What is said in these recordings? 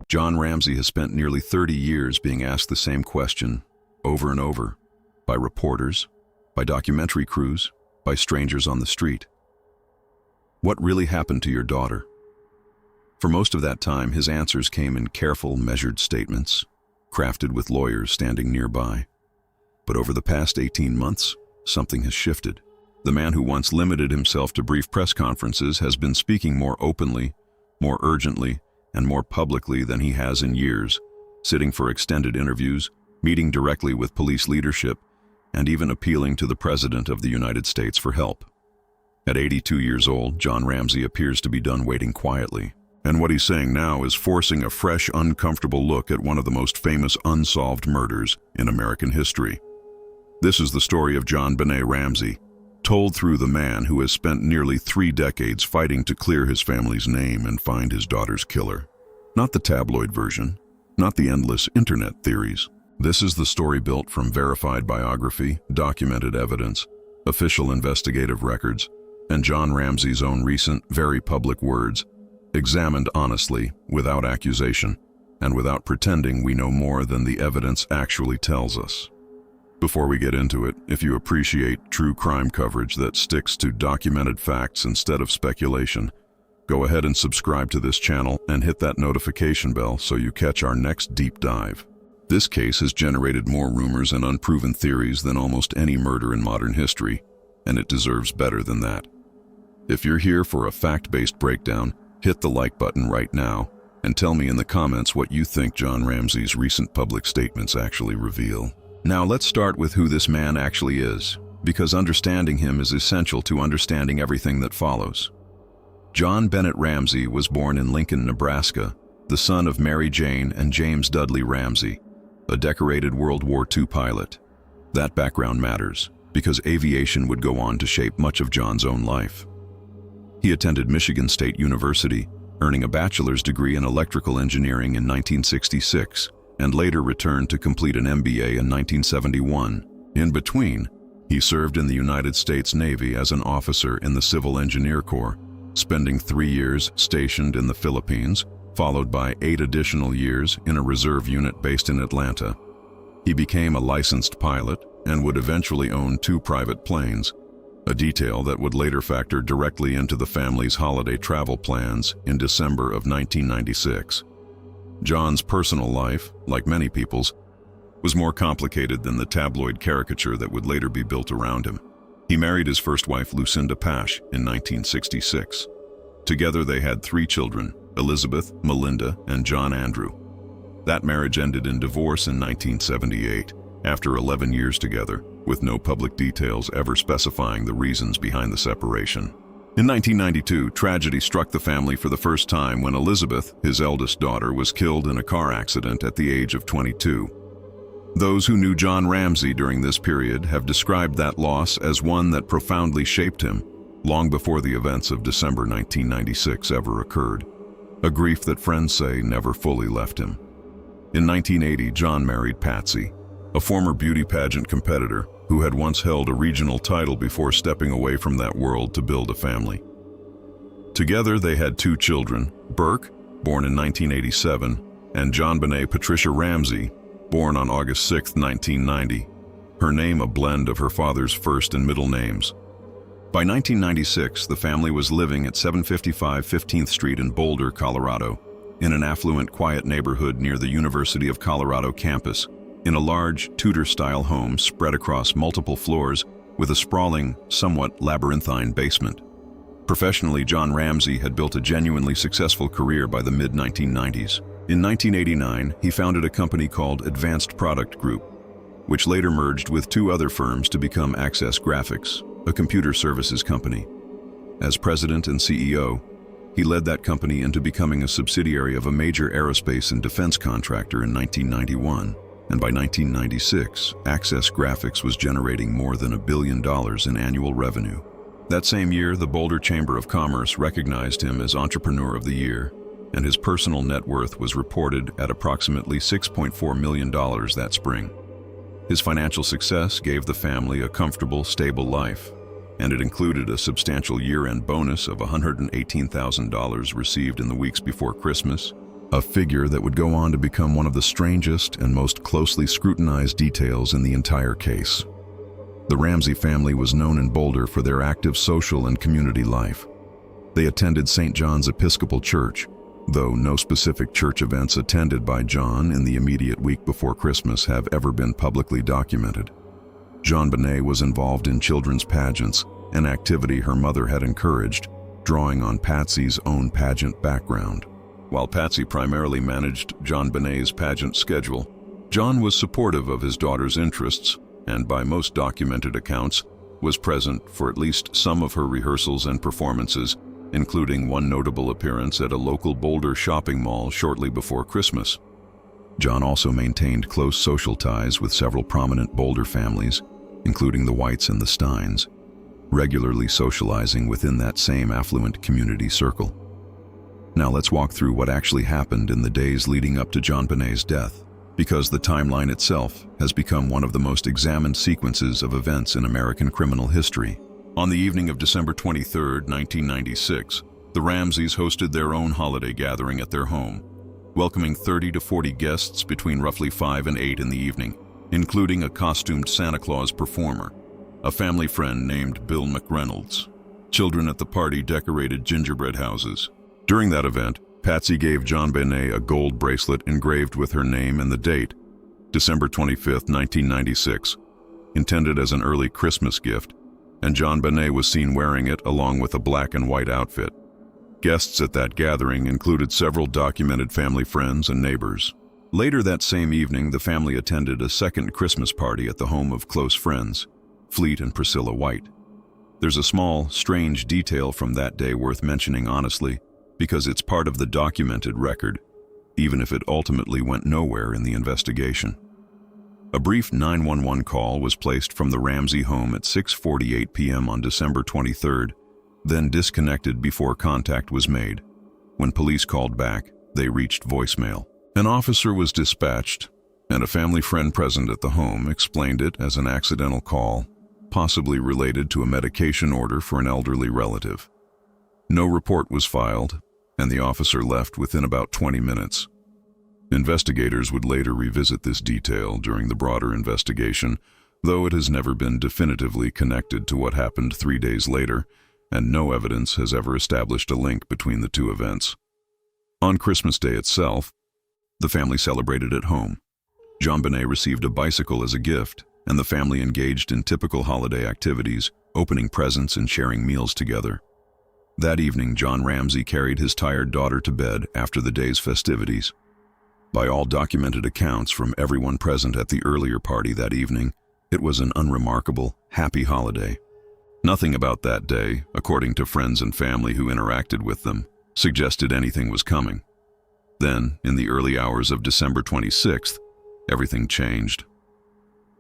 John Ramsey has spent nearly 30 years being asked the same question over and over by reporters, by documentary crews, by strangers on the street. What really happened to your daughter? For most of that time, his answers came in careful, measured statements, crafted with lawyers standing nearby. But over the past 18 months, something has shifted. The man who once limited himself to brief press conferences has been speaking more openly, more urgently, and more publicly than he has in years, sitting for extended interviews, meeting directly with police leadership, and even appealing to the President of the United States for help. At 82 years old, John Ramsey appears to be done waiting quietly. And what he's saying now is forcing a fresh, uncomfortable look at one of the most famous unsolved murders in American history. This is the story of JonBenet Ramsey, told through the man who has spent nearly 3 decades fighting to clear his family's name and find his daughter's killer. Not the tabloid version, not the endless internet theories. This is the story built from verified biography, documented evidence, official investigative records, and John Ramsey's own recent, very public words, examined honestly, without accusation, and without pretending we know more than the evidence actually tells us. Before we get into it, if you appreciate true crime coverage that sticks to documented facts instead of speculation, go ahead and subscribe to this channel and hit that notification bell so you catch our next deep dive. This case has generated more rumors and unproven theories than almost any murder in modern history, and it deserves better than that. If you're here for a fact-based breakdown, hit the like button right now and tell me in the comments what you think John Ramsey's recent public statements actually reveal. Now let's start with who this man actually is, because understanding him is essential to understanding everything that follows. JonBenet Ramsey was born in Lincoln, Nebraska, the son of Mary Jane and James Dudley Ramsey, a decorated World War II pilot. That background matters, because aviation would go on to shape much of John's own life. He attended Michigan State University, earning a bachelor's degree in electrical engineering in 1966, and later returned to complete an MBA in 1971. In between, he served in the United States Navy as an officer in the Civil Engineer Corps, spending 3 years stationed in the Philippines, followed by 8 additional years in a reserve unit based in Atlanta. He became a licensed pilot and would eventually own 2 private planes, a detail that would later factor directly into the family's holiday travel plans in December of 1996. John's personal life, like many people's, was more complicated than the tabloid caricature that would later be built around him. He married his first wife, Lucinda Pash, in 1966. Together they had 3 children, Elizabeth, Melinda, and John Andrew. That marriage ended in divorce in 1978, after 11 years together, with no public details ever specifying the reasons behind the separation. In 1992, tragedy struck the family for the first time when Elizabeth, his eldest daughter, was killed in a car accident at the age of 22. Those who knew John Ramsey during this period have described that loss as one that profoundly shaped him, long before the events of December 1996 ever occurred, a grief that friends say never fully left him. In 1980, John married Patsy, a former beauty pageant competitor who had once held a regional title before stepping away from that world to build a family. Together they had 2 children, Burke, born in 1987, and JonBenet Patricia Ramsey, born on August 6, 1990, her name a blend of her father's first and middle names. By 1996, the family was living at 755 15th Street in Boulder, Colorado, in an affluent, quiet neighborhood near the University of Colorado campus, in a large, Tudor-style home spread across multiple floors with a sprawling, somewhat labyrinthine basement. Professionally, John Ramsey had built a genuinely successful career by the mid-1990s. In 1989, he founded a company called Advanced Product Group, which later merged with 2 other firms to become Access Graphics, a computer services company. As president and CEO, he led that company into becoming a subsidiary of a major aerospace and defense contractor in 1991. And by 1996, Access Graphics was generating more than $1 billion in annual revenue. That same year, the Boulder Chamber of Commerce recognized him as Entrepreneur of the Year, and his personal net worth was reported at approximately $6.4 million that spring. His financial success gave the family a comfortable, stable life, and it included a substantial year-end bonus of $118,000 received in the weeks before Christmas, a figure that would go on to become one of the strangest and most closely scrutinized details in the entire case. The Ramsey family was known in Boulder for their active social and community life. They attended St. John's Episcopal Church, though no specific church events attended by John in the immediate week before Christmas have ever been publicly documented. JonBenet was involved in children's pageants, an activity her mother had encouraged, drawing on Patsy's own pageant background. While Patsy primarily managed JonBenet's pageant schedule, John was supportive of his daughter's interests and, by most documented accounts, was present for at least some of her rehearsals and performances, including one notable appearance at a local Boulder shopping mall shortly before Christmas. John also maintained close social ties with several prominent Boulder families, including the Whites and the Steins, regularly socializing within that same affluent community circle. Now let's walk through what actually happened in the days leading up to JonBenet's death, because the timeline itself has become one of the most examined sequences of events in American criminal history. On the evening of December 23, 1996, the Ramseys hosted their own holiday gathering at their home, welcoming 30 to 40 guests between roughly 5 and 8 in the evening, including a costumed Santa Claus performer, a family friend named Bill McReynolds. Children at the party decorated gingerbread houses. During that event, Patsy gave JonBenet a gold bracelet engraved with her name and the date, December 25, 1996, intended as an early Christmas gift, and JonBenet was seen wearing it along with a black and white outfit. Guests at that gathering included several documented family friends and neighbors. Later that same evening, the family attended a second Christmas party at the home of close friends, Fleet and Priscilla White. There's a small, strange detail from that day worth mentioning honestly, because it's part of the documented record, even if it ultimately went nowhere in the investigation. A brief 911 call was placed from the Ramsey home at 6:48 p.m. on December 23rd, then disconnected before contact was made. When police called back, they reached voicemail. An officer was dispatched, and a family friend present at the home explained it as an accidental call, possibly related to a medication order for an elderly relative. No report was filed, and the officer left within about 20 minutes. Investigators would later revisit this detail during the broader investigation, though it has never been definitively connected to what happened 3 days later, and no evidence has ever established a link between the two events. On Christmas Day itself, the family celebrated at home. JonBenet received a bicycle as a gift, and the family engaged in typical holiday activities, opening presents and sharing meals together. That evening, John Ramsey carried his tired daughter to bed after the day's festivities. By all documented accounts from everyone present at the earlier party that evening, it was an unremarkable, happy holiday. Nothing about that day, according to friends and family who interacted with them, suggested anything was coming. Then, in the early hours of December 26th, everything changed.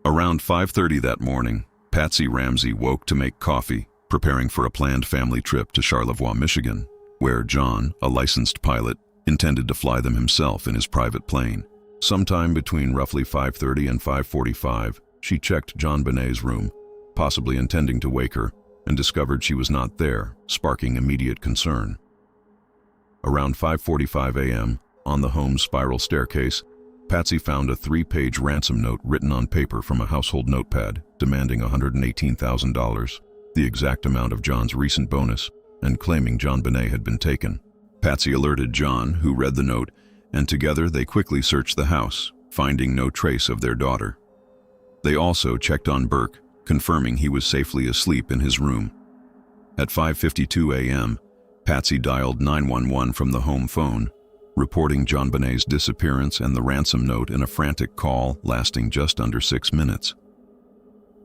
Around 5:30 that morning, Patsy Ramsey woke to make coffee, preparing for a planned family trip to Charlevoix, Michigan, where John, a licensed pilot, intended to fly them himself in his private plane. Sometime between roughly 5:30 and 5:45, she checked JonBenet's room, possibly intending to wake her, and discovered she was not there, sparking immediate concern. Around 5:45 a.m., on the home's spiral staircase, Patsy found a 3-page ransom note written on paper from a household notepad, demanding $118,000, the exact amount of John's recent bonus, and claiming JonBenet had been taken. Patsy alerted John, who read the note, and together they quickly searched the house, finding no trace of their daughter. They also checked on Burke, confirming he was safely asleep in his room. At 5:52 a.m., Patsy dialed 911 from the home phone, reporting JonBenet's disappearance and the ransom note in a frantic call lasting just under 6 minutes.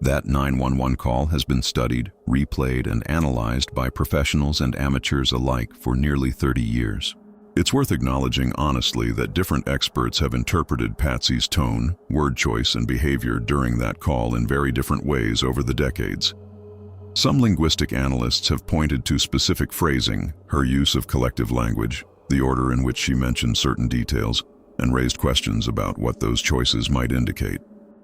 That 911 call has been studied, replayed, and analyzed by professionals and amateurs alike for nearly 30 years. It's worth acknowledging honestly that different experts have interpreted Patsy's tone, word choice, and behavior during that call in very different ways over the decades. Some linguistic analysts have pointed to specific phrasing, her use of collective language, the order in which she mentioned certain details, and raised questions about what those choices might indicate.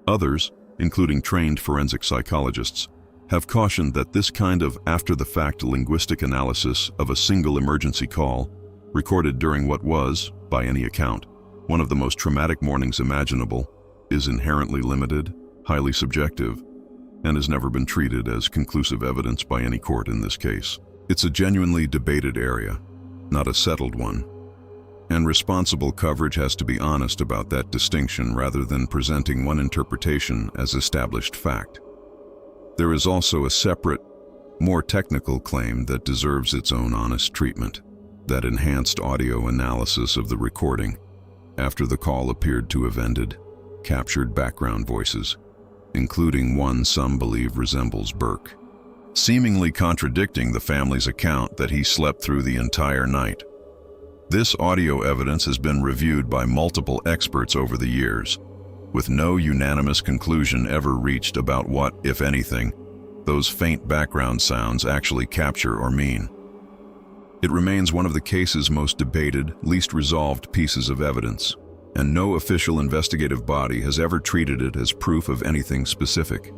Others, including trained forensic psychologists, have cautioned that this kind of after-the-fact linguistic analysis of a single emergency call, recorded during what was, By any account, one of the most traumatic mornings imaginable, is inherently limited, highly subjective, and has never been treated as conclusive evidence by any court in this case. It's a genuinely debated area, not a settled one, and responsible coverage has to be honest about that distinction rather than presenting one interpretation as established fact. There is also a separate, more technical claim that deserves its own honest treatment: that enhanced audio analysis of the recording, after the call appeared to have ended, captured background voices, including one some believe resembles Burke, seemingly contradicting the family's account that he slept through the entire night. This audio evidence has been reviewed by multiple experts over the years, with no unanimous conclusion ever reached about what, if anything, those faint background sounds actually capture or mean. It remains one of the case's most debated, least resolved pieces of evidence, and no official investigative body has ever treated it as proof of anything specific.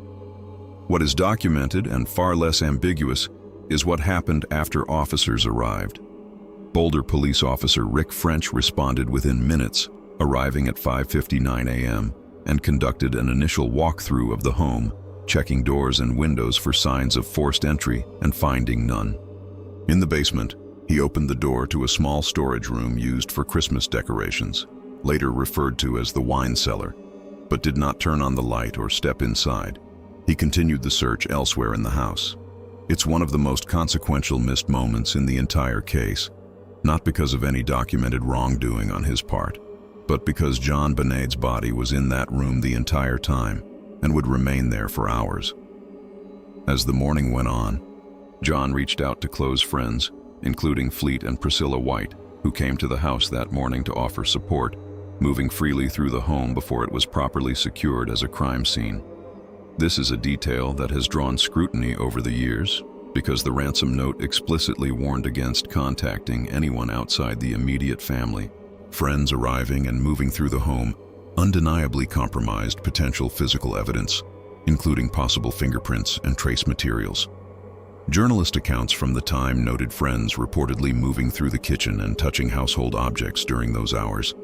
What is documented and far less ambiguous is what happened after officers arrived. Boulder police officer Rick French responded within minutes, arriving at 5:59 a.m., and conducted an initial walkthrough of the home, checking doors and windows for signs of forced entry and finding none. In the basement, he opened the door to a small storage room used for Christmas decorations, later referred to as the wine cellar, but did not turn on the light or step inside. He continued the search elsewhere in the house. It's one of the most consequential missed moments in the entire case, not because of any documented wrongdoing on his part, but because JonBenet's body was in that room the entire time and would remain there for hours. As the morning went on, John reached out to close friends, including Fleet and Priscilla White, who came to the house that morning to offer support, moving freely through the home before it was properly secured as a crime scene. This is a detail that has drawn scrutiny over the years, because the ransom note explicitly warned against contacting anyone outside the immediate family. Friends arriving and moving through the home undeniably compromised potential physical evidence, including possible fingerprints and trace materials. Journalist accounts from the time noted friends reportedly moving through the kitchen and touching household objects during those hours.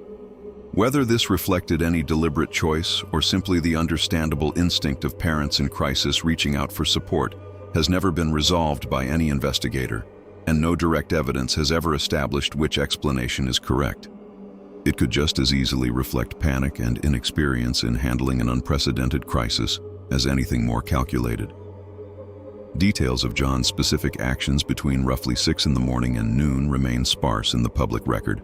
Whether this reflected any deliberate choice or simply the understandable instinct of parents in crisis reaching out for support has never been resolved by any investigator, and no direct evidence has ever established which explanation is correct. It could just as easily reflect panic and inexperience in handling an unprecedented crisis as anything more calculated. Details of John's specific actions between roughly 6 in the morning and noon remain sparse in the public record,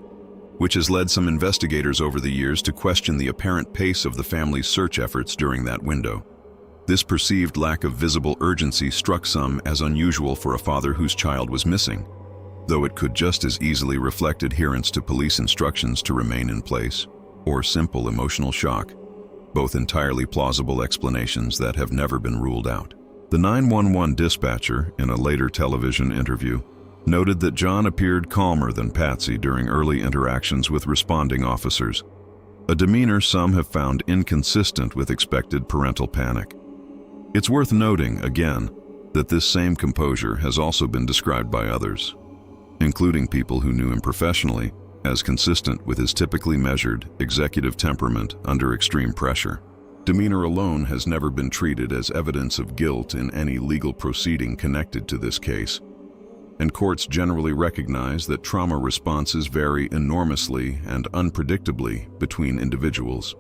which has led some investigators over the years to question the apparent pace of the family's search efforts during that window. This perceived lack of visible urgency struck some as unusual for a father whose child was missing, though it could just as easily reflect adherence to police instructions to remain in place, or simple emotional shock, both entirely plausible explanations that have never been ruled out. The 911 dispatcher, in a later television interview, noted that John appeared calmer than Patsy during early interactions with responding officers, a demeanor some have found inconsistent with expected parental panic. It's worth noting, again, that this same composure has also been described by others, including people who knew him professionally, as consistent with his typically measured, executive temperament under extreme pressure. Demeanor alone has never been treated as evidence of guilt in any legal proceeding connected to this case, and courts generally recognize that trauma responses vary enormously and unpredictably between individuals.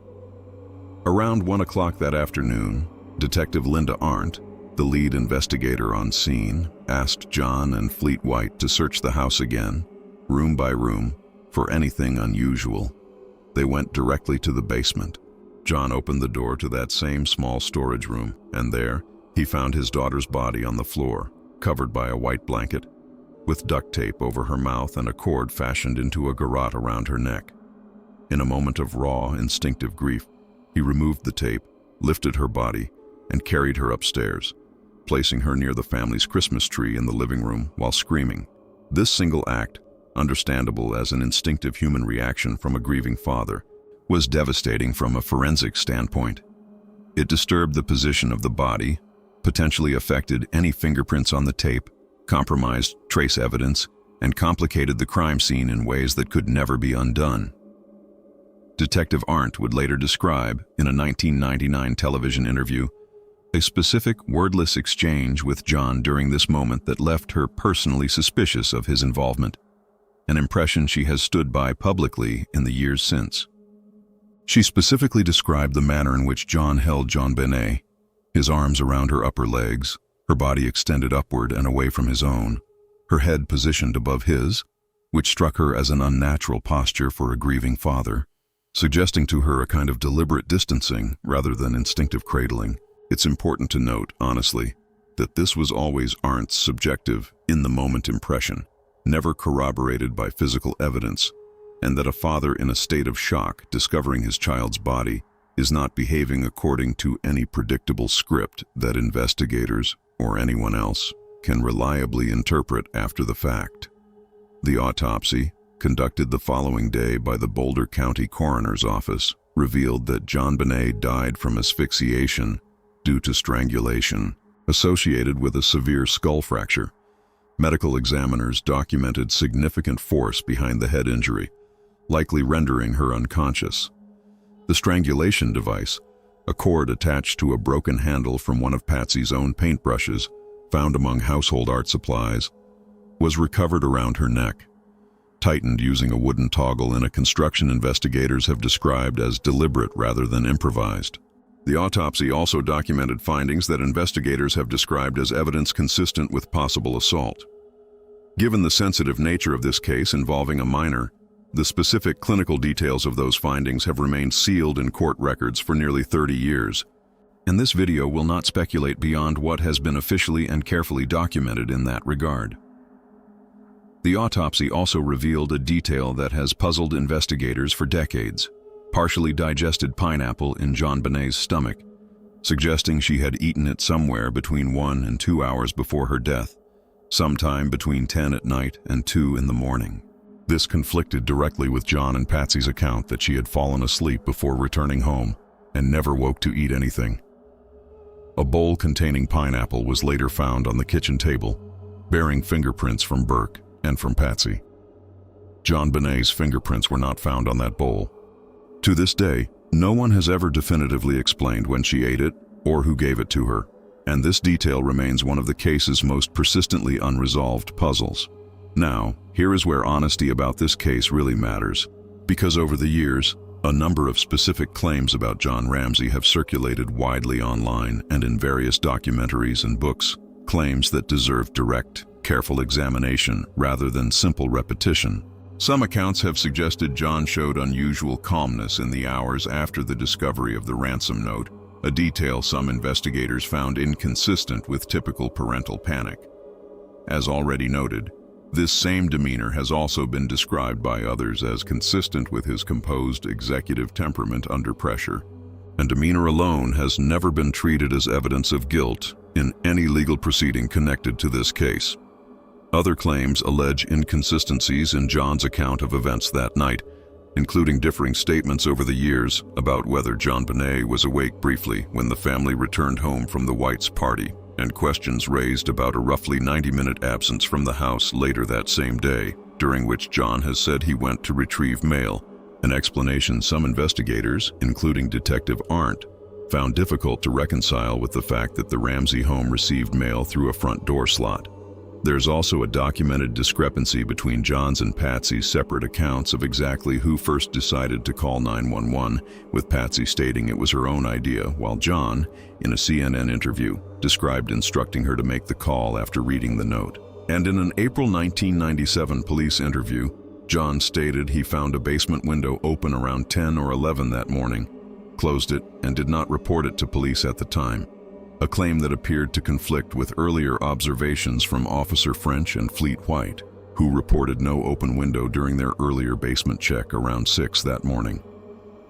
Around 1 o'clock that afternoon, Detective Linda Arndt, the lead investigator on scene, asked John and Fleet White to search the house again, room by room, for anything unusual. They went directly to the basement. John opened the door to that same small storage room, and there, he found his daughter's body on the floor, covered by a white blanket, with duct tape over her mouth and a cord fashioned into a garrote around her neck. In a moment of raw, instinctive grief, he removed the tape, lifted her body, and carried her upstairs, placing her near the family's Christmas tree in the living room while screaming. This single act, understandable as an instinctive human reaction from a grieving father, was devastating from a forensic standpoint. It disturbed the position of the body, potentially affected any fingerprints on the tape, compromised trace evidence, and complicated the crime scene in ways that could never be undone. Detective Arndt would later describe, in a 1999 television interview, a specific wordless exchange with John during this moment that left her personally suspicious of his involvement, an impression she has stood by publicly in the years since. She specifically described the manner in which John held JonBenet, his arms around her upper legs, her body extended upward and away from his own, her head positioned above his, which struck her as an unnatural posture for a grieving father, suggesting to her a kind of deliberate distancing rather than instinctive cradling. It's important to note, honestly, that this was always Arndt's subjective, in-the-moment impression, never corroborated by physical evidence, and that a father in a state of shock discovering his child's body is not behaving according to any predictable script that investigators, or anyone else, can reliably interpret after the fact. The autopsy, conducted the following day by the Boulder County Coroner's Office, revealed that JonBenet died from asphyxiation due to strangulation, associated with a severe skull fracture. Medical examiners documented significant force behind the head injury, likely rendering her unconscious. The strangulation device, a cord attached to a broken handle from one of Patsy's own paintbrushes, found among household art supplies, was recovered around her neck, tightened using a wooden toggle in a construction investigators have described as deliberate rather than improvised. The autopsy also documented findings that investigators have described as evidence consistent with possible assault. Given the sensitive nature of this case involving a minor, the specific clinical details of those findings have remained sealed in court records for nearly 30 years, and this video will not speculate beyond what has been officially and carefully documented in that regard. The autopsy also revealed a detail that has puzzled investigators for decades: partially digested pineapple in JonBenet's stomach, suggesting she had eaten it somewhere between 1 and 2 hours before her death, sometime between 10 at night and 2 in the morning. This conflicted directly with John and Patsy's account that she had fallen asleep before returning home and never woke to eat anything. A bowl containing pineapple was later found on the kitchen table, bearing fingerprints from Burke and from Patsy. JonBenet's fingerprints were not found on that bowl. To this day, no one has ever definitively explained when she ate it or who gave it to her, and this detail remains one of the case's most persistently unresolved puzzles. Now, here is where honesty about this case really matters, because over the years, a number of specific claims about John Ramsey have circulated widely online and in various documentaries and books, claims that deserve direct, careful examination rather than simple repetition. Some accounts have suggested John showed unusual calmness in the hours after the discovery of the ransom note, a detail some investigators found inconsistent with typical parental panic. As already noted, this same demeanor has also been described by others as consistent with his composed executive temperament under pressure, and demeanor alone has never been treated as evidence of guilt in any legal proceeding connected to this case. Other claims allege inconsistencies in John's account of events that night, including differing statements over the years about whether JonBenet was awake briefly when the family returned home from the Whites' party, and questions raised about a roughly 90-minute absence from the house later that same day, during which John has said he went to retrieve mail, an explanation some investigators, including Detective Arndt, found difficult to reconcile with the fact that the Ramsey home received mail through a front door slot. There's also a documented discrepancy between John's and Patsy's separate accounts of exactly who first decided to call 911, with Patsy stating it was her own idea, while John, in a CNN interview, described instructing her to make the call after reading the note. And in an April 1997 police interview, John stated he found a basement window open around 10 or 11 that morning, closed it, and did not report it to police at the time. A claim that appeared to conflict with earlier observations from Officer French and Fleet White, who reported no open window during their earlier basement check around 6 that morning.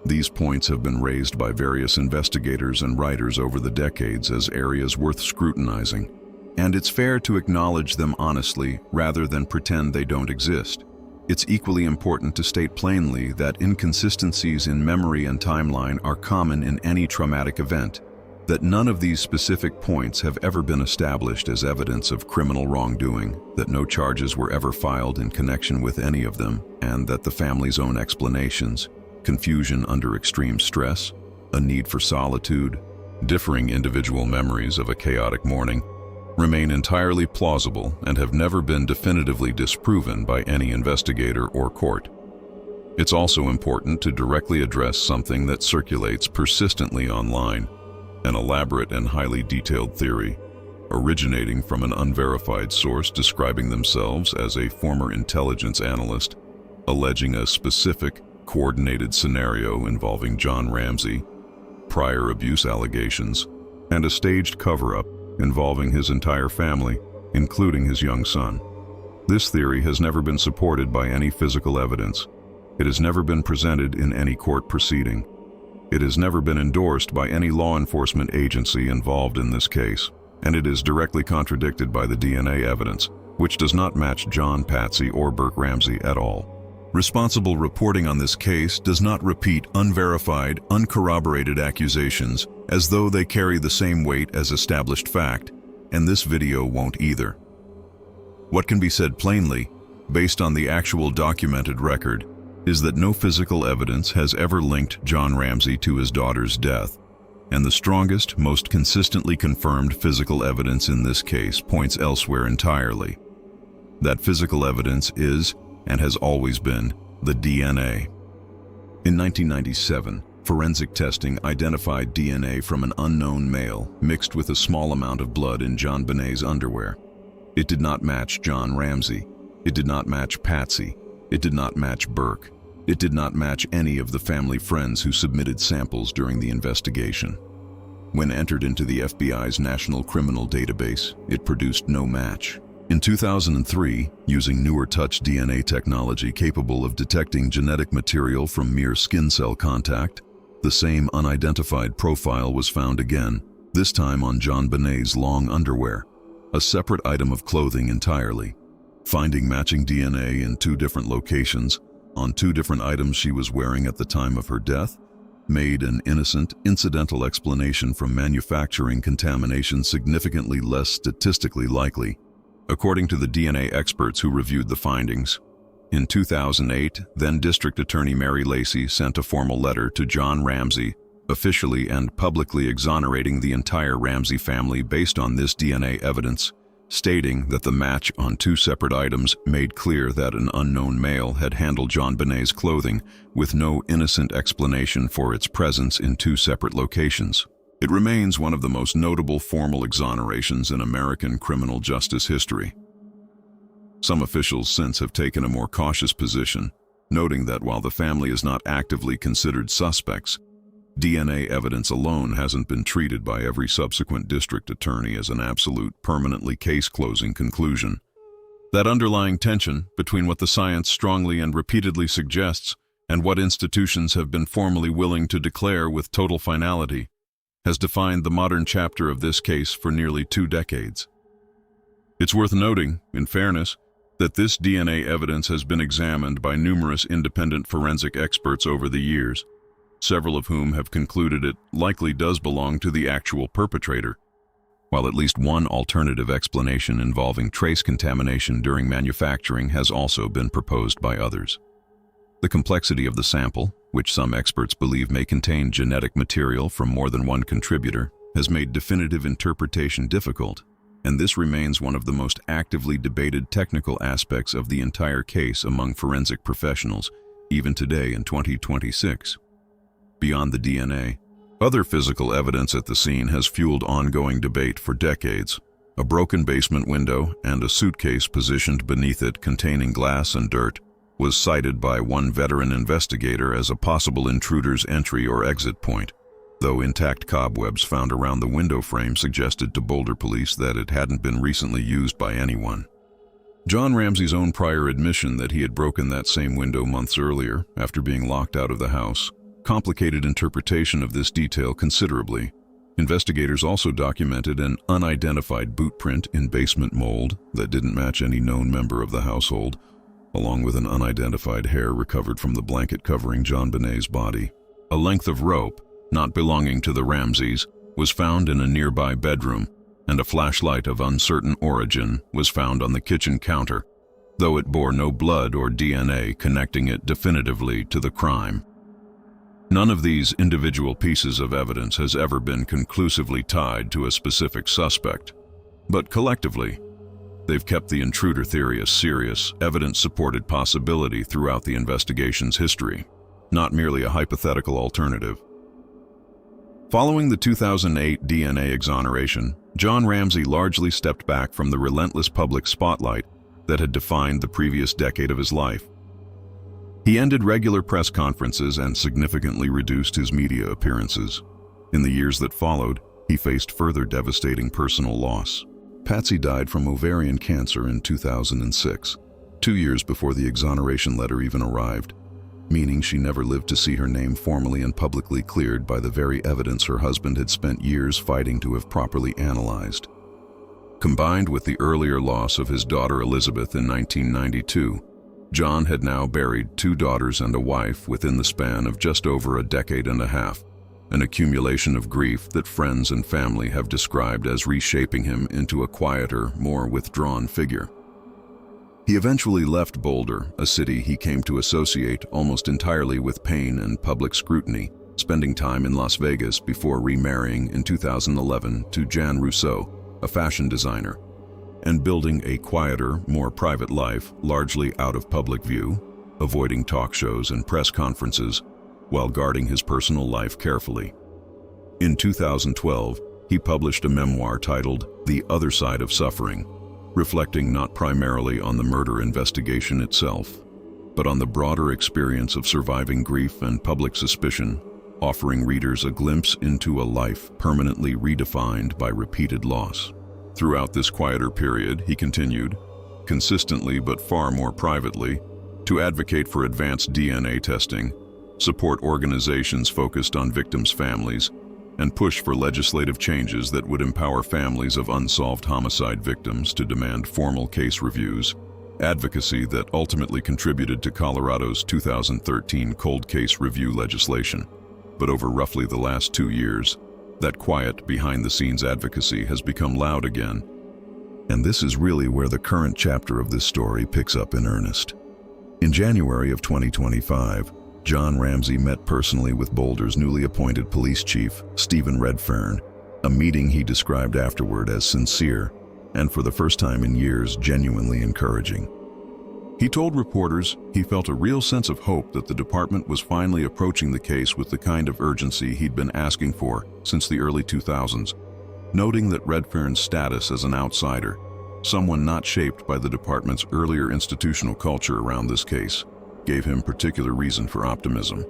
These points have been raised by various investigators and writers over the decades as areas worth scrutinizing, and it's fair to acknowledge them honestly rather than pretend they don't exist. It's equally important to state plainly that inconsistencies in memory and timeline are common in any traumatic event, that none of these specific points have ever been established as evidence of criminal wrongdoing, that no charges were ever filed in connection with any of them, and that the family's own explanations, confusion under extreme stress, a need for solitude, differing individual memories of a chaotic morning, remain entirely plausible and have never been definitively disproven by any investigator or court. It's also important to directly address something that circulates persistently online, an elaborate and highly detailed theory, originating from an unverified source describing themselves as a former intelligence analyst, alleging a specific, coordinated scenario involving John Ramsey, prior abuse allegations, and a staged cover-up involving his entire family, including his young son. This theory has never been supported by any physical evidence. It has never been presented in any court proceeding. It has never been endorsed by any law enforcement agency involved in this case, and it is directly contradicted by the DNA evidence, which does not match John, Patsy, or Burke Ramsey at all. Responsible reporting on this case does not repeat unverified, uncorroborated accusations as though they carry the same weight as established fact, and this video won't either. What can be said plainly, based on the actual documented record, is that no physical evidence has ever linked John Ramsey to his daughter's death, and the strongest, most consistently confirmed physical evidence in this case points elsewhere entirely. That physical evidence is, and has always been, the DNA. In 1997, forensic testing identified DNA from an unknown male mixed with a small amount of blood in JonBenet's underwear. It did not match John Ramsey. It did not match Patsy. It did not match Burke. It did not match any of the family friends who submitted samples during the investigation. When entered into the FBI's National Criminal Database, it produced no match. In 2003, using newer touch DNA technology capable of detecting genetic material from mere skin cell contact, the same unidentified profile was found again, this time on JonBenet's long underwear, a separate item of clothing entirely. Finding matching DNA in two different locations, on two different items she was wearing at the time of her death, made an innocent, incidental explanation from manufacturing contamination significantly less statistically likely, according to the DNA experts who reviewed the findings. In 2008, then District Attorney Mary Lacey sent a formal letter to John Ramsey, officially and publicly exonerating the entire Ramsey family based on this DNA evidence, stating that the match on two separate items made clear that an unknown male had handled JonBenet's clothing with no innocent explanation for its presence in two separate locations. It remains one of the most notable formal exonerations in American criminal justice history. Some officials since have taken a more cautious position, noting that while the family is not actively considered suspects, DNA evidence alone hasn't been treated by every subsequent district attorney as an absolute, permanently case-closing conclusion. That underlying tension between what the science strongly and repeatedly suggests and what institutions have been formally willing to declare with total finality has defined the modern chapter of this case for nearly 2 decades. It's worth noting, in fairness, that this DNA evidence has been examined by numerous independent forensic experts over the years, several of whom have concluded it likely does belong to the actual perpetrator, while at least one alternative explanation involving trace contamination during manufacturing has also been proposed by others. The complexity of the sample, which some experts believe may contain genetic material from more than one contributor, has made definitive interpretation difficult, and this remains one of the most actively debated technical aspects of the entire case among forensic professionals, even today in 2026. Beyond the DNA, other physical evidence at the scene has fueled ongoing debate for decades. A broken basement window and a suitcase positioned beneath it containing glass and dirt was cited by one veteran investigator as a possible intruder's entry or exit point, though intact cobwebs found around the window frame suggested to Boulder police that it hadn't been recently used by anyone. John Ramsey's own prior admission that he had broken that same window months earlier, after being locked out of the house, complicated interpretation of this detail considerably. Investigators also documented an unidentified boot print in basement mold that didn't match any known member of the household, along with an unidentified hair recovered from the blanket covering JonBenet's body. A length of rope, not belonging to the Ramseys, was found in a nearby bedroom, and a flashlight of uncertain origin was found on the kitchen counter, though it bore no blood or DNA connecting it definitively to the crime. None of these individual pieces of evidence has ever been conclusively tied to a specific suspect, but collectively, they've kept the intruder theory a serious, evidence-supported possibility throughout the investigation's history, not merely a hypothetical alternative. Following the 2008 DNA exoneration, John Ramsey largely stepped back from the relentless public spotlight that had defined the previous decade of his life. He ended regular press conferences and significantly reduced his media appearances. In the years that followed, he faced further devastating personal loss. Patsy died from ovarian cancer in 2006, 2 years before the exoneration letter even arrived, meaning she never lived to see her name formally and publicly cleared by the very evidence her husband had spent years fighting to have properly analyzed. Combined with the earlier loss of his daughter Elizabeth in 1992, John had now buried 2 daughters and a wife within the span of just over a decade and a half, an accumulation of grief that friends and family have described as reshaping him into a quieter, more withdrawn figure. He eventually left Boulder, a city he came to associate almost entirely with pain and public scrutiny, spending time in Las Vegas before remarrying in 2011 to Jan Rousseau, a fashion designer, and building a quieter, more private life largely out of public view, avoiding talk shows and press conferences while guarding his personal life carefully. In 2012, he published a memoir titled The Other Side of Suffering, reflecting not primarily on the murder investigation itself, but on the broader experience of surviving grief and public suspicion, offering readers a glimpse into a life permanently redefined by repeated loss. Throughout this quieter period, he continued, consistently but far more privately, to advocate for advanced DNA testing, support organizations focused on victims' families, and push for legislative changes that would empower families of unsolved homicide victims to demand formal case reviews, advocacy that ultimately contributed to Colorado's 2013 cold case review legislation. But over roughly the last 2 years, that quiet, behind-the-scenes advocacy has become loud again. And this is really where the current chapter of this story picks up in earnest. In January of 2025, John Ramsey met personally with Boulder's newly appointed police chief, Stephen Redfern, a meeting he described afterward as sincere, and for the first time in years, genuinely encouraging. He told reporters he felt a real sense of hope that the department was finally approaching the case with the kind of urgency he'd been asking for since the early 2000s, noting that Redfern's status as an outsider, someone not shaped by the department's earlier institutional culture around this case, gave him particular reason for optimism.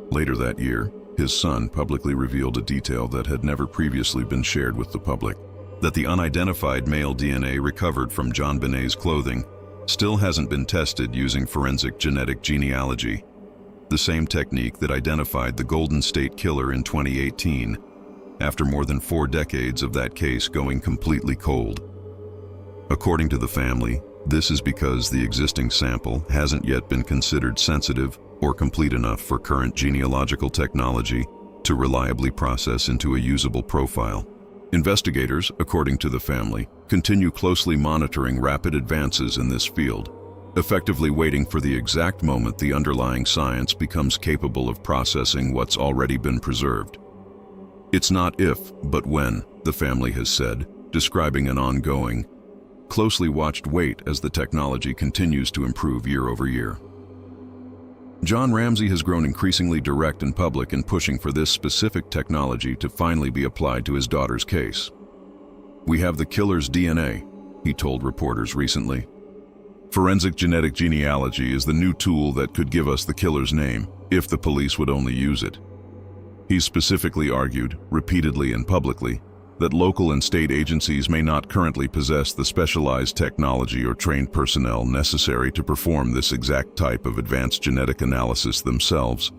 Later that year, his son publicly revealed a detail that had never previously been shared with the public, that the unidentified male DNA recovered from JonBenet's clothing still hasn't been tested using forensic genetic genealogy, the same technique that identified the Golden State Killer in 2018, after more than 4 decades of that case going completely cold. According to the family, this is because the existing sample hasn't yet been considered sensitive or complete enough for current genealogical technology to reliably process into a usable profile. Investigators, according to the family, continue closely monitoring rapid advances in this field, effectively waiting for the exact moment the underlying science becomes capable of processing what's already been preserved. It's not if, but when, the family has said, describing an ongoing, closely watched wait as the technology continues to improve year over year. John Ramsey has grown increasingly direct and public in pushing for this specific technology to finally be applied to his daughter's case. "We have the killer's DNA," he told reporters recently. "Forensic genetic genealogy is the new tool that could give us the killer's name, if the police would only use it." He's specifically argued, repeatedly and publicly, that local and state agencies may not currently possess the specialized technology or trained personnel necessary to perform this exact type of advanced genetic analysis themselves,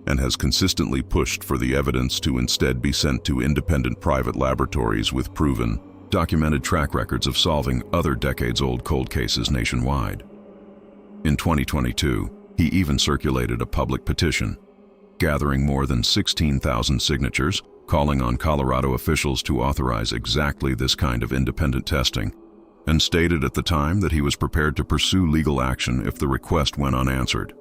and has consistently pushed for the evidence to instead be sent to independent private laboratories with proven, documented track records of solving other decades-old cold cases nationwide. In 2022, he even circulated a public petition, gathering more than 16,000 signatures, calling on Colorado officials to authorize exactly this kind of independent testing, and stated at the time that he was prepared to pursue legal action if the request went unanswered.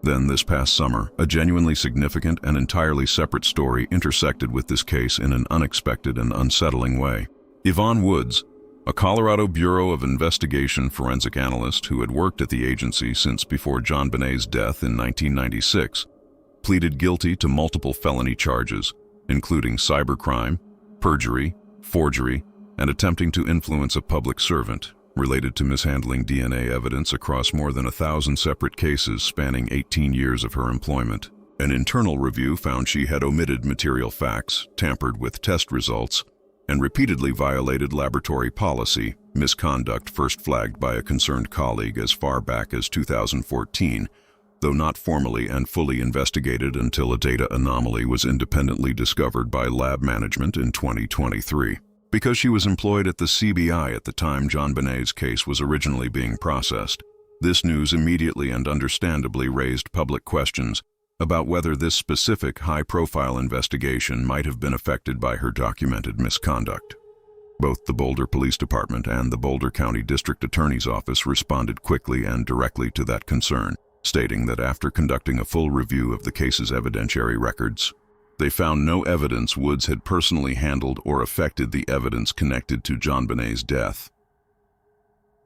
Then, this past summer, a genuinely significant and entirely separate story intersected with this case in an unexpected and unsettling way. Yvonne Woods, a Colorado Bureau of Investigation forensic analyst who had worked at the agency since before JonBenet's death in 1996, pleaded guilty to multiple felony charges, including cybercrime, perjury, forgery, and attempting to influence a public servant, related to mishandling DNA evidence across more than 1,000 separate cases spanning 18 years of her employment. An internal review found she had omitted material facts, tampered with test results, and repeatedly violated laboratory policy, misconduct first flagged by a concerned colleague as far back as 2014, though not formally and fully investigated until a data anomaly was independently discovered by lab management in 2023. Because she was employed at the CBI at the time JonBenet's case was originally being processed, this news immediately and understandably raised public questions about whether this specific high-profile investigation might have been affected by her documented misconduct. Both the Boulder Police Department and the Boulder County District Attorney's Office responded quickly and directly to that concern, stating that after conducting a full review of the case's evidentiary records, they found no evidence Woods had personally handled or affected the evidence connected to JonBenet's death.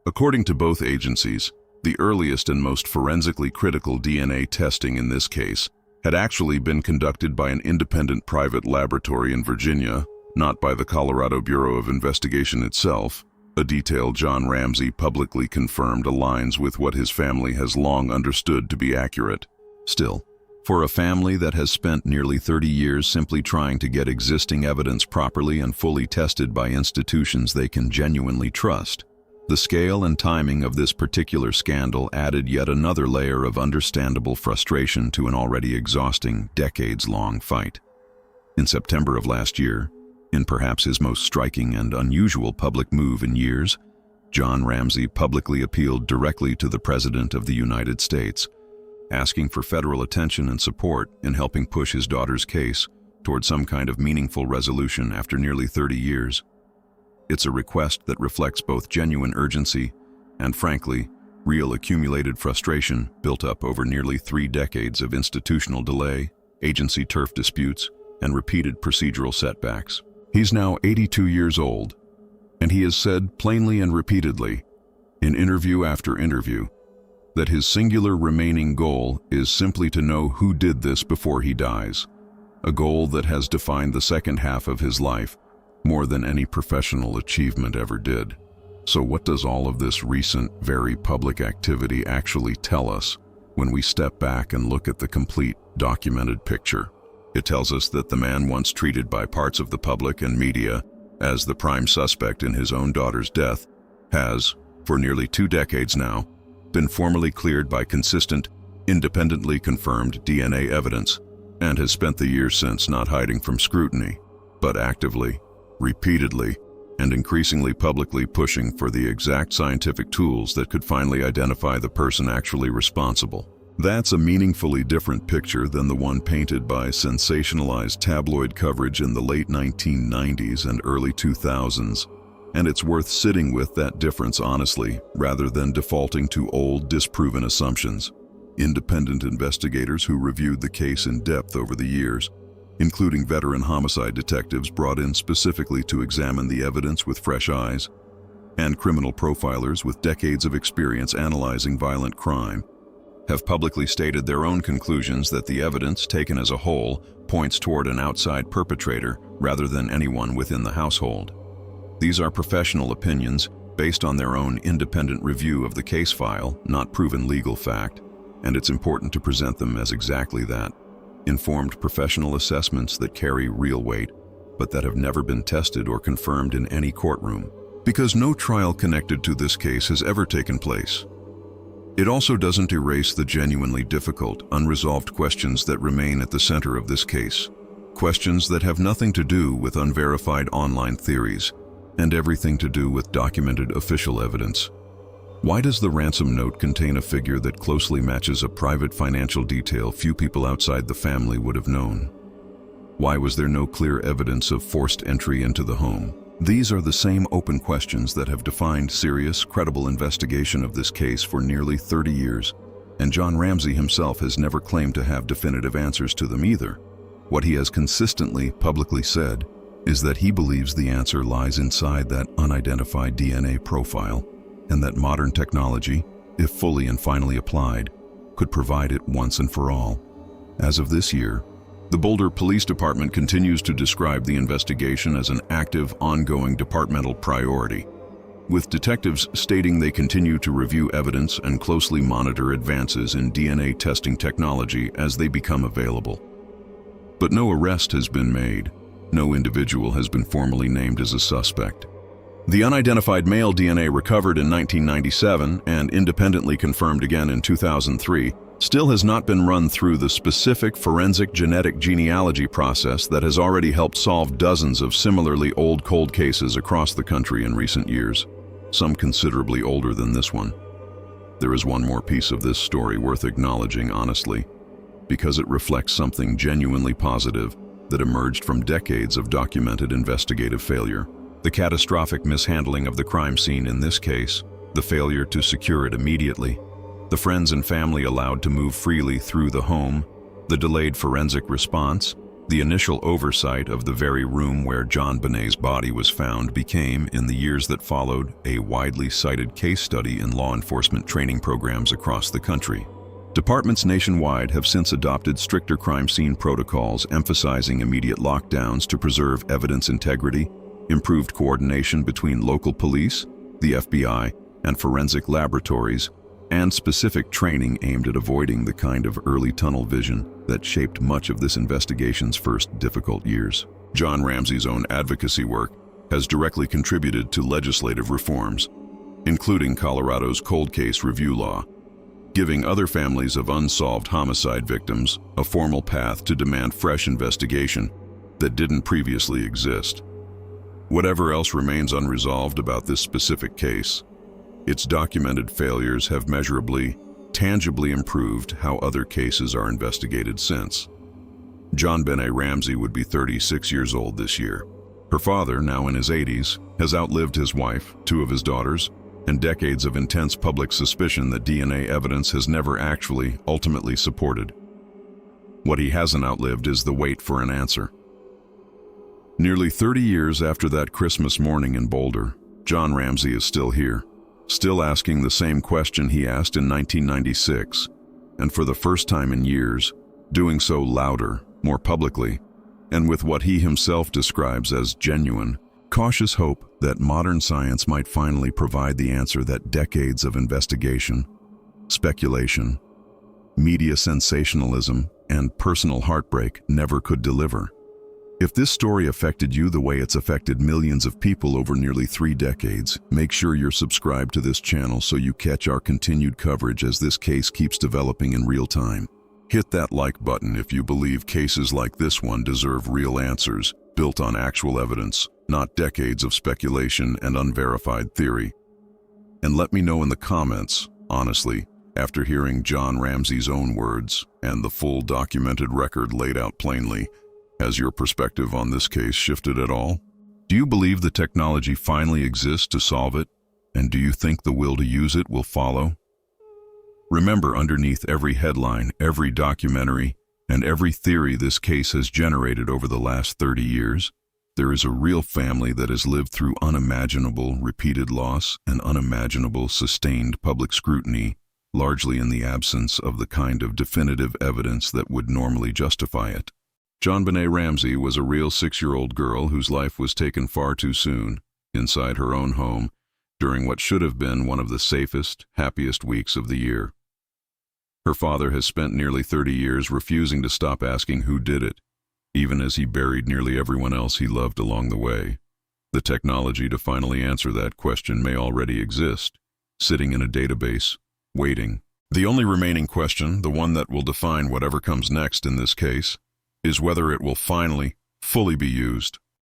According to both agencies, the earliest and most forensically critical DNA testing in this case had actually been conducted by an independent private laboratory in Virginia, not by the Colorado Bureau of Investigation itself. A detail John Ramsey publicly confirmed aligns with what his family has long understood to be accurate. Still, for a family that has spent nearly 30 years simply trying to get existing evidence properly and fully tested by institutions they can genuinely trust, the scale and timing of this particular scandal added yet another layer of understandable frustration to an already exhausting, decades-long fight. In September of last year, in perhaps his most striking and unusual public move in years, John Ramsey publicly appealed directly to the President of the United States, asking for federal attention and support in helping push his daughter's case toward some kind of meaningful resolution after nearly 30 years. It's a request that reflects both genuine urgency and, frankly, real accumulated frustration built up over nearly 3 decades of institutional delay, agency turf disputes, and repeated procedural setbacks. He's now 82 years old, and he has said plainly and repeatedly, in interview after interview, that his singular remaining goal is simply to know who did this before he dies, a goal that has defined the second half of his life more than any professional achievement ever did. So what does all of this recent, very public activity actually tell us when we step back and look at the complete, documented picture? It tells us that the man once treated by parts of the public and media as the prime suspect in his own daughter's death has, for nearly 2 decades now, been formally cleared by consistent, independently confirmed DNA evidence, and has spent the years since not hiding from scrutiny, but actively, repeatedly, and increasingly publicly pushing for the exact scientific tools that could finally identify the person actually responsible. That's a meaningfully different picture than the one painted by sensationalized tabloid coverage in the late 1990s and early 2000s, and it's worth sitting with that difference honestly, rather than defaulting to old, disproven assumptions. Independent investigators who reviewed the case in depth over the years, including veteran homicide detectives brought in specifically to examine the evidence with fresh eyes, and criminal profilers with decades of experience analyzing violent crime, have publicly stated their own conclusions that the evidence, taken as a whole, points toward an outside perpetrator rather than anyone within the household. These are professional opinions based on their own independent review of the case file, not proven legal fact, and it's important to present them as exactly that. Informed professional assessments that carry real weight, but that have never been tested or confirmed in any courtroom, because no trial connected to this case has ever taken place. It also doesn't erase the genuinely difficult, unresolved questions that remain at the center of this case. Questions that have nothing to do with unverified online theories, and everything to do with documented official evidence. Why does the ransom note contain a figure that closely matches a private financial detail few people outside the family would have known? Why was there no clear evidence of forced entry into the home? These are the same open questions that have defined serious, credible investigation of this case for nearly 30 years, and John Ramsey himself has never claimed to have definitive answers to them either. What he has consistently, publicly said is that he believes the answer lies inside that unidentified DNA profile, and that modern technology, if fully and finally applied, could provide it once and for all. As of this year, the Boulder Police Department continues to describe the investigation as an active, ongoing departmental priority, with detectives stating they continue to review evidence and closely monitor advances in DNA testing technology as they become available. But no arrest has been made. No individual has been formally named as a suspect. The unidentified male DNA recovered in 1997 and independently confirmed again in 2003 still has not been run through the specific forensic genetic genealogy process that has already helped solve dozens of similarly old cold cases across the country in recent years, some considerably older than this one. There is one more piece of this story worth acknowledging honestly, because it reflects something genuinely positive that emerged from decades of documented investigative failure. The catastrophic mishandling of the crime scene in this case, the failure to secure it immediately, the friends and family allowed to move freely through the home, the delayed forensic response, the initial oversight of the very room where JonBenet's body was found became, in the years that followed, a widely cited case study in law enforcement training programs across the country. Departments nationwide have since adopted stricter crime scene protocols emphasizing immediate lockdowns to preserve evidence integrity, improved coordination between local police, the FBI, and forensic laboratories, and specific training aimed at avoiding the kind of early tunnel vision that shaped much of this investigation's first difficult years. John Ramsey's own advocacy work has directly contributed to legislative reforms, including Colorado's cold case review law, giving other families of unsolved homicide victims a formal path to demand fresh investigation that didn't previously exist. Whatever else remains unresolved about this specific case, its documented failures have measurably, tangibly improved how other cases are investigated since. JonBenet Ramsey would be 36 years old this year. Her father, now in his 80s, has outlived his wife, 2 of his daughters, and decades of intense public suspicion that DNA evidence has never actually, ultimately supported. What he hasn't outlived is the wait for an answer. Nearly 30 years after that Christmas morning in Boulder, John Ramsey is still here, still asking the same question he asked in 1996, and for the first time in years, doing so louder, more publicly, and with what he himself describes as genuine, cautious hope that modern science might finally provide the answer that decades of investigation, speculation, media sensationalism, and personal heartbreak never could deliver. If this story affected you the way it's affected millions of people over nearly 3 decades, make sure you're subscribed to this channel so you catch our continued coverage as this case keeps developing in real time. Hit that like button if you believe cases like this one deserve real answers, built on actual evidence, not decades of speculation and unverified theory. And let me know in the comments, honestly, after hearing John Ramsey's own words and the full documented record laid out plainly, has your perspective on this case shifted at all? Do you believe the technology finally exists to solve it? And do you think the will to use it will follow? Remember, underneath every headline, every documentary, and every theory this case has generated over the last 30 years, there is a real family that has lived through unimaginable repeated loss and unimaginable sustained public scrutiny, largely in the absence of the kind of definitive evidence that would normally justify it. JonBenet Ramsey was a real 6-year-old girl whose life was taken far too soon, inside her own home, during what should have been one of the safest, happiest weeks of the year. Her father has spent nearly 30 years refusing to stop asking who did it, even as he buried nearly everyone else he loved along the way. The technology to finally answer that question may already exist, sitting in a database, waiting. The only remaining question, the one that will define whatever comes next in this case, is whether it will finally, fully be used.